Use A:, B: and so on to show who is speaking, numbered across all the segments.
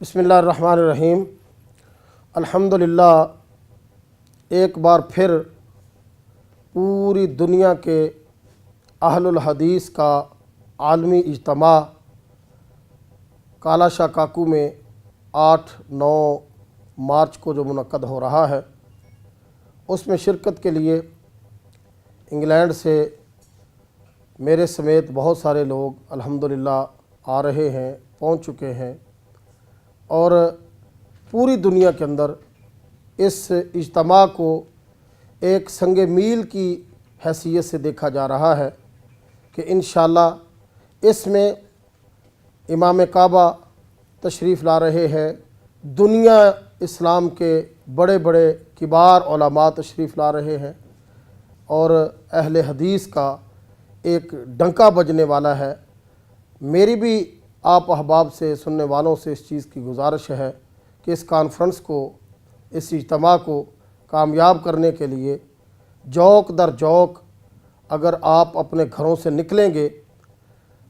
A: بسم اللہ الرحمن الرحیم۔ الحمدللہ ایک بار پھر پوری دنیا کے اہل الحدیث کا عالمی اجتماع کالا شاہ کاکو میں 8-9 مارچ کو جو منعقد ہو رہا ہے، اس میں شرکت کے لیے انگلینڈ سے میرے سمیت بہت سارے لوگ الحمدللہ آ رہے ہیں، پہنچ چکے ہیں، اور پوری دنیا کے اندر اس اجتماع کو ایک سنگ میل کی حیثیت سے دیکھا جا رہا ہے کہ انشاءاللہ اس میں امام کعبہ تشریف لا رہے ہیں، دنیا اسلام کے بڑے بڑے کبار علماء تشریف لا رہے ہیں، اور اہل حدیث کا ایک ڈنکا بجنے والا ہے۔ میری بھی آپ احباب سے، سننے والوں سے اس چیز کی گزارش ہے کہ اس کانفرنس کو، اس اجتماع کو کامیاب کرنے کے لیے جوک در جوک اگر آپ اپنے گھروں سے نکلیں گے،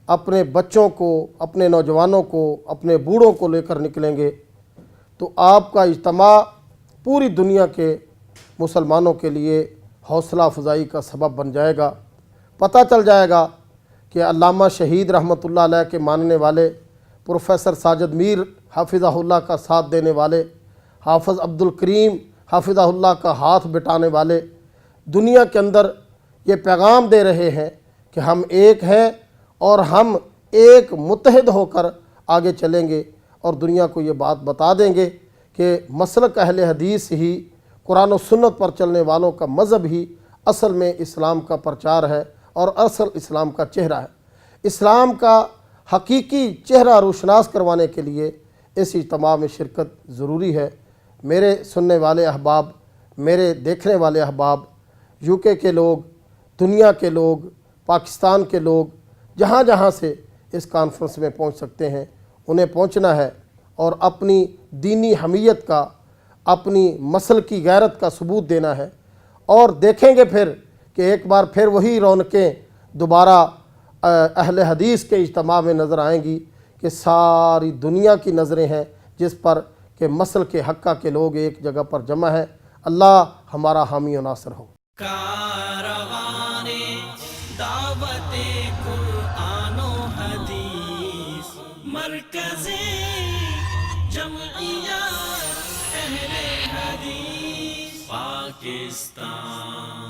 A: اپنے بچوں کو، اپنے نوجوانوں کو، اپنے بوڑھوں کو لے کر نکلیں گے، تو آپ کا اجتماع پوری دنیا کے مسلمانوں کے لیے حوصلہ افزائی کا سبب بن جائے گا۔ پتہ چل جائے گا کہ علامہ شہید رحمۃ اللہ علیہ کے ماننے والے، پروفیسر ساجد میر حافظہ اللہ کا ساتھ دینے والے، حافظ عبد الکریم حافظہ اللہ کا ہاتھ بٹانے والے دنیا کے اندر یہ پیغام دے رہے ہیں کہ ہم ایک ہیں اور ہم ایک متحد ہو کر آگے چلیں گے، اور دنیا کو یہ بات بتا دیں گے کہ مسلک اہل حدیث ہی، قرآن و سنت پر چلنے والوں کا مذہب ہی اصل میں اسلام کا پرچار ہے اور اصل اسلام کا چہرہ ہے۔ اسلام کا حقیقی چہرہ روشناس کروانے کے لیے اس اجتماع میں شرکت ضروری ہے۔ میرے سننے والے احباب، میرے دیکھنے والے احباب، UK کے لوگ، دنیا کے لوگ، پاکستان کے لوگ، جہاں جہاں سے اس کانفرنس میں پہنچ سکتے ہیں، انہیں پہنچنا ہے اور اپنی دینی حمیت کا، اپنی مسلکی غیرت کا ثبوت دینا ہے، اور دیکھیں گے پھر کہ ایک بار پھر وہی رونقیں دوبارہ اہل حدیث کے اجتماع میں نظر آئیں گی کہ ساری دنیا کی نظریں ہیں جس پر کہ مسلک حقہ کے لوگ ایک جگہ پر جمع ہیں۔ اللہ ہمارا حامی و ناصر ہو۔
B: کارواں دعوت قرآن و حدیث، مرکز جمعیت اہل حدیث پاکستان۔